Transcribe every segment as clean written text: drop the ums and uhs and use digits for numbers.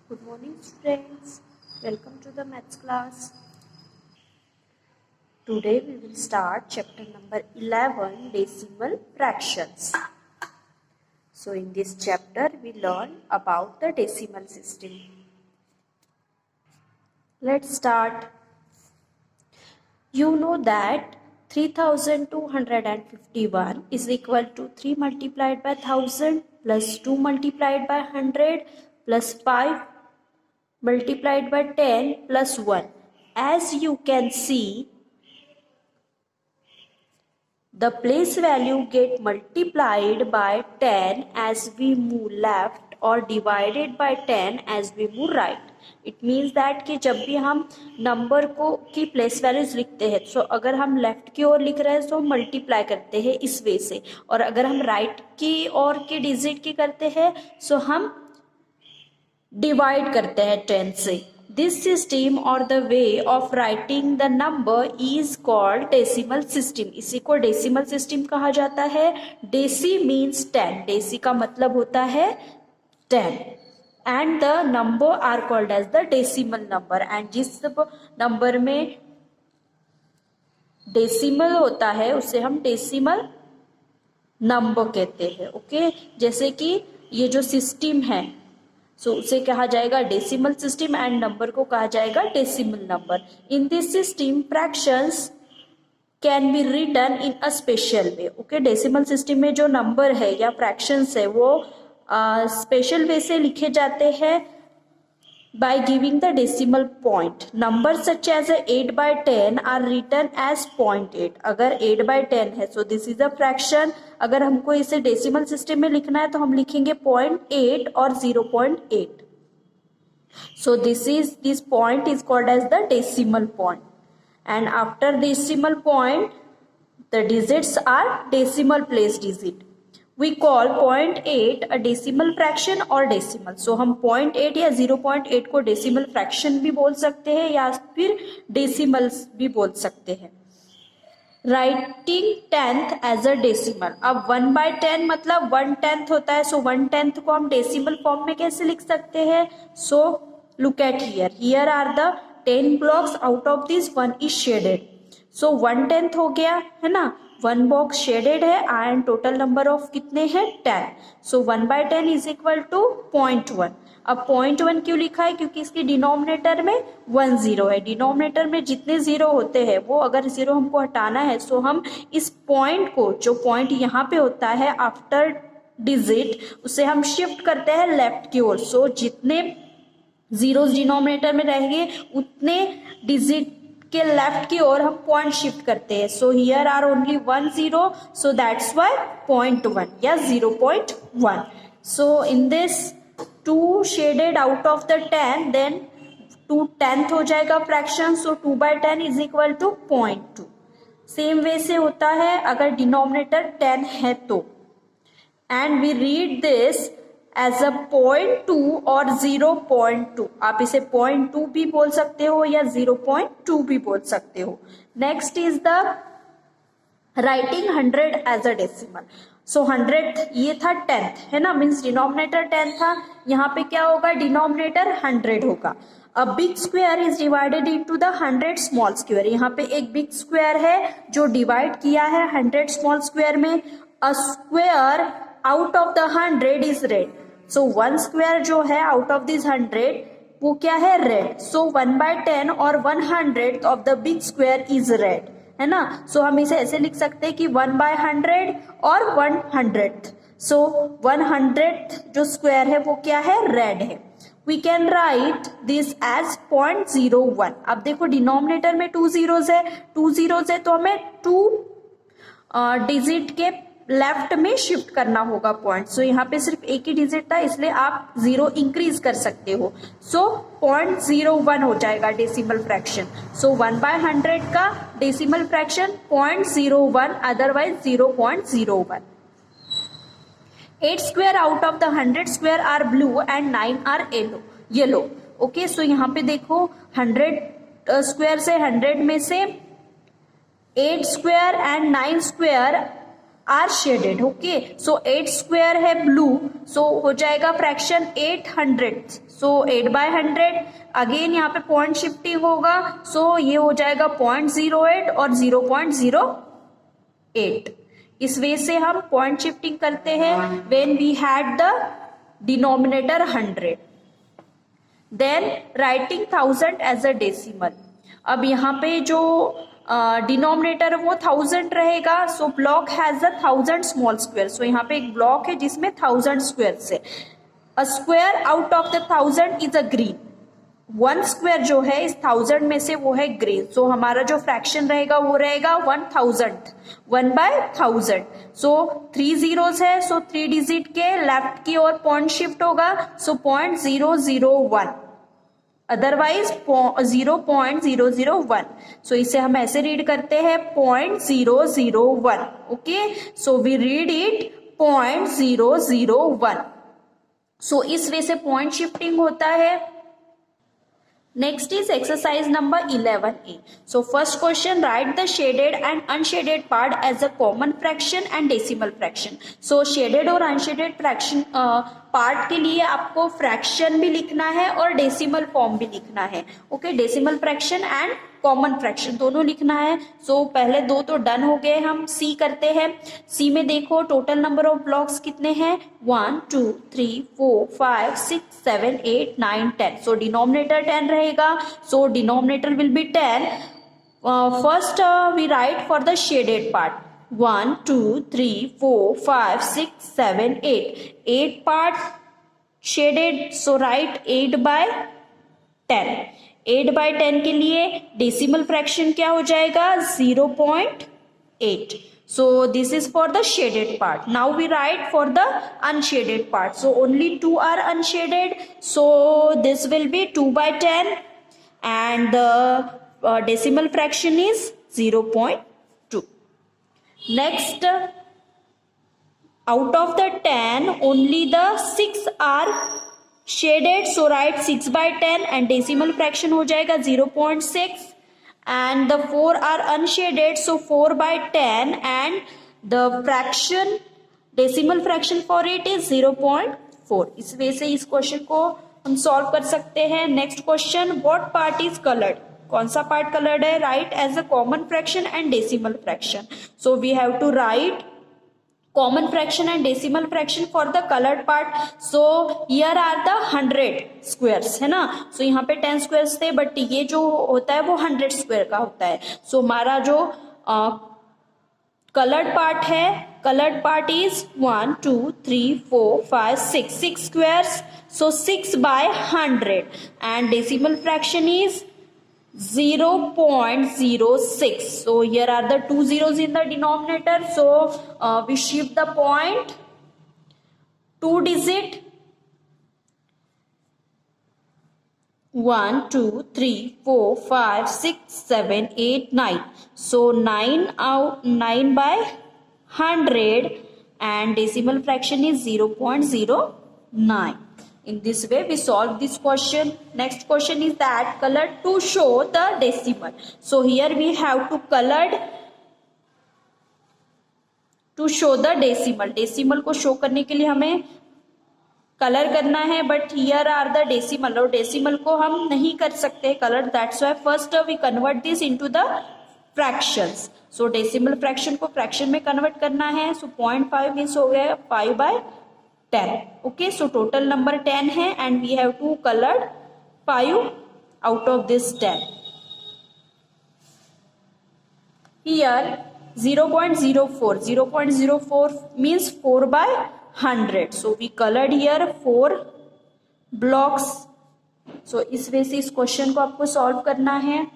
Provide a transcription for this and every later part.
Good morning, students. Welcome to the maths class. Today we will start chapter number 11, decimal fractions. So in this chapter we learn about the decimal system. Let's start. You know that 3251 is equal to 3 multiplied by 1000 plus 2 multiplied by 100 plus 5 multiplied by 10 plus 1. As you can see, the place value get multiplied by 10 as we move left or divided by 10 as we move right. It means that कि जब भी हम number को की place values लिखते हैं तो अगर हम लेफ्ट की ओर लिख रहे हैं तो मल्टीप्लाई करते हैं इस वे से, और अगर हम राइट की ओर के डिजिट की करते हैं तो हम डिवाइड करते हैं 10 से. दिस सिस्टम और the way of writing the number is called decimal system. इसी को डेसिमल सिस्टम कहा जाता है. Deci means 10. डेसी का मतलब होता है 10 and the number are called as the decimal number. And जिस नंबर में डेसिमल होता है उसे हम डेसिमल नंबर कहते हैं. ओके, जैसे कि ये जो सिस्टम है सो उसे कहा जाएगा डेसिमल सिस्टम एंड नंबर को कहा जाएगा decimal number. In this system fractions can be written in a special way. Okay, decimal system में जो नंबर है या फ्रैक्शंस है वो स्पेशल वे से लिखे जाते हैं by giving the decimal point. Numbers such as 8 by 10 are written as 0.8. अगर 8 by 10 है so this is a fraction. अगर हमको इसे डेसिमल सिस्टम में लिखना है तो हम लिखेंगे 0.8 और 0.8. So this point is called as the decimal point. And after decimal point the digits are decimal place digit. We call 0.8 a decimal fraction or decimal. So हम 0.8 या 0.8 को डेसिमल फ्रैक्शन भी बोल सकते हैं या फिर डेसिमल्स भी बोल सकते हैं. Writing 10th as a decimal. अब 1/10 मतलब 1/10 होता है. सो 1/10 को हम डेसिमल फॉर्म में कैसे लिख सकते हैं? So look at here are the 10 blocks. Out of this 1 is shaded. So 1/10 हो गया है ना. 1 बॉक्स शेडेड है एंड टोटल नंबर ऑफ कितने हैं 10. So 1/10 is equal to 0.1. अब 0.1 क्यों लिखा है? क्योंकि इसकी डिनोमिनेटर में 1 0 है. डिनोमिनेटर में जितने जीरो होते हैं वो अगर जीरो हमको हटाना है सो हम इस पॉइंट को, जो पॉइंट यहाँ पे होता है आफ्टर डिजिट, उसे हम शिफ्ट करते हैं लेफ्ट की ओर. सो जितने जीरोस डिनोमिनेटर में रहेंगे उतने डिजिट के लेफ्ट की ओर हम पॉइंट शिफ्ट करते हैं. So here are only 1 0, so that's why 0.1 या 0.1. So in this 2 shaded out of the 10, then 2/10 हो जाएगा fraction. So 2/10 is equal to 0.2. Same way से होता है अगर डिनोमिनेटर 10 है तो. And we read this as a 0.2 और 0.2. आप इसे 0.2 भी बोल सकते हो या 0.2 भी बोल सकते हो. Next is the writing 100 as a decimal. So 100 ये था 10th है ना, मीन्स डिनोमिनेटर 10 था. यहाँ पे क्या होगा? डिनोमिनेटर 100 होगा. A big square is divided into the 100 small square. यहाँ पे एक बिग स्क्वायर है जो डिवाइड किया है 100 स्मॉल स्क्वायर में. अ square out of the 100 is red. So 1 square जो है आउट ऑफ दिस 100 वो क्या है? रेड. सो 1/10 और 1/100 of the big square is red है ना. सो हम इसे ऐसे लिख सकते हैं कि 1/100 और 1/100. सो 1/100 जो स्क्वायर है वो क्या है? रेड है. We can write this as 0.01. अब देखो डिनोमिनेटर में 2 zeros है. 2 zeros है तो हमें 2 डिजिट के लेफ्ट में शिफ्ट करना होगा पॉइंट. सो यहाँ पे सिर्फ एक ही डिजिट था इसलिए आप 0 इंक्रीज कर सकते हो. सो 0.01 हो जाएगा डेसिमल फ्रैक्शन. सो 1/100 का decimal fraction 0.01, otherwise 0.01. 8 square out of the 100 square are blue and 9 are yellow. Okay, so यहाँ पे देखो 100 स्क्वायर से 100 में से 8 square and 9 square are shaded. Okay, so 8 square है ब्लू, सो हो जाएगा फ्रैक्शन 800. सो 8/100. अगेन यहाँ पे पॉइंट शिफ्टिंग होगा, सो ये हो जाएगा 0.08 और 0.08. इस वे से हम पॉइंट शिफ्टिंग करते हैं when we had the denominator 100. Then writing 1000 as a decimal. अब यहाँ पे जो डिनोमिनेटर वो 1000 रहेगा, so block has a 1000 small square. So यहाँ पे एक ब्लॉक है जिसमें 1000 स्क्वायर है. A square out of the 1000 is a green. 1 square जो है इस 1000 में से वो है ग्रीन. सो हमारा जो फ्रैक्शन रहेगा वो रहेगा 1000, 1/1000. सो 3 zeros है, सो 3 डिजिट के लेफ्ट की ओर पॉइंट शिफ्ट होगा, सो 0.001, अदरवाइज 0.001. सो इसे हम ऐसे रीड करते हैं 0.001. Okay, so we read it 0.001. So इस वे से पॉइंट शिफ्टिंग होता है. Next is exercise number 11A. So first question, write the shaded and unshaded part as a common fraction and decimal fraction. So shaded और unshaded fraction part के लिए आपको fraction भी लिखना है और डेसिमल फॉर्म भी लिखना है. Okay, decimal fraction and common fraction दोनों लिखना है. सो पहले दो तो डन हो गए. हम सी करते हैं. सी में देखो टोटल नंबर ऑफ ब्लॉक्स कितने हैं, 1 2 3 4 5 6 7 8 9 10. सो डिनोमिनेटर 10 रहेगा, so denominator will be 10. First we write for the shaded part 1 2 3 4 5 6 7 8 part shaded. So write 8/10. 8/10 के लिए डेसिमल फ्रैक्शन क्या हो जाएगा, 0.8. So this is for the shaded part. Now we write for the unshaded part. So only 2 are unshaded. So this will be 2/10 and the decimal fraction is 0.2. Next, out of the 10 only the 6 are shaded. So write 6/10 and decimal fraction हो जाएगा 0.6. and the 4 are unshaded, so 4/10 and the fraction decimal fraction for it is 0.4. इस way से इस question को हम solve कर सकते हैं. Next question, what part is coloured. कौन सा पार्ट कलर्ड है, write as a common fraction and decimal fraction. So we have to write common fraction and decimal fraction for the colored part. So here are the 100 squares, है ना. So यहाँ पे 10 squares थे, but ये जो होता है वो 100 square का होता है. So हमारा जो colored part है, colored part is 1 2 3 4 5 6 squares. So 6/100 and decimal fraction is 0.06. So here are the 2 zeros in the denominator. So we shift the point 2 digit. 1 2 3 4 5 6 7 8 9. So 9/100 and decimal fraction is 0.09. In this way we solve this question. Next question is that color to show the decimal. So here we have to colored to show the decimal. Decimal को show करने के लिए हमें colour करना है, but here are the decimal, और decimal को हम नहीं कर सकते colour. That's why first we convert this into the fractions. So decimal fraction को फ्रैक्शन में कन्वर्ट करना है. सो 0.5 मीन्स हो गया 5/10. ओके, सो टोटल नंबर 10 है and we have to coloured 5 out of this 10. Here 0.04 means 4/100. So we colored here 4 blocks. So इस way से इस क्वेश्चन को आपको सॉल्व करना है.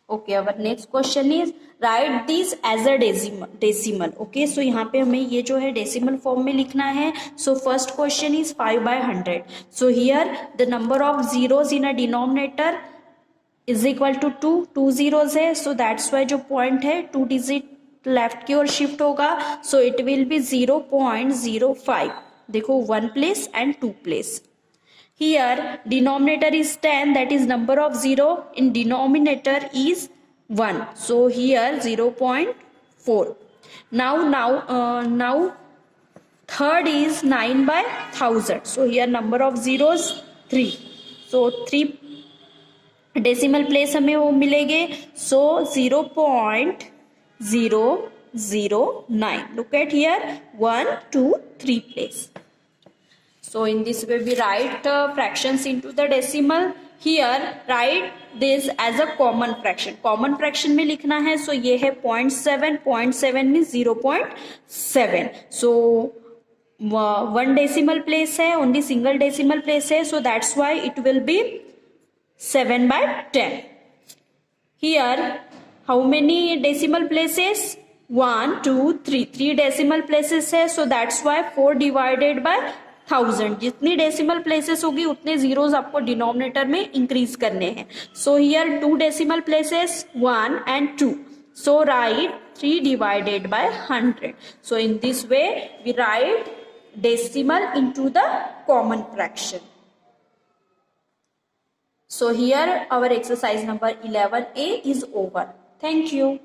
Okay, our next question is write this as a decimal. Okay, so यहाँ पे हमें ये जो है डेसिमल फॉर्म में लिखना है. So first question is 5/100. So here the number of zeros in a denominator is equal to 2 zeros है. सो दैट्स वाई जो पॉइंट है 2 डिजिट लेफ्ट की ओर शिफ्ट होगा. So it will be 0.05. देखो 1 place and 2 place. Here denominator is 10, that is number of 0 in denominator is 1. So here 0.4. Now third is 9 by 1000. So here number of zeros 3. So 3 decimal place हमें वो मिलेंगे. सो 0.009. Look at here, 1, 2, 3 place. So in this way we write fractions into the decimal. Here write this as a common fraction. Common fraction में लिखना है. So ये है 0.7. 0.7 means 0.7. So one decimal place है, only single decimal place है. So that's why it will be 7 by 10. Here how many decimal places? 1, 2, 3. 3 decimal places है. So that's why 4 divided by 1000. जितनी decimal places होगी उतने zeros आपको denominator में increase करने हैं. So here 2 decimal places, 1 and 2. So write 3 divided by 100. So in this way we write decimal into the common fraction. So here our exercise number 11A is over. Thank you.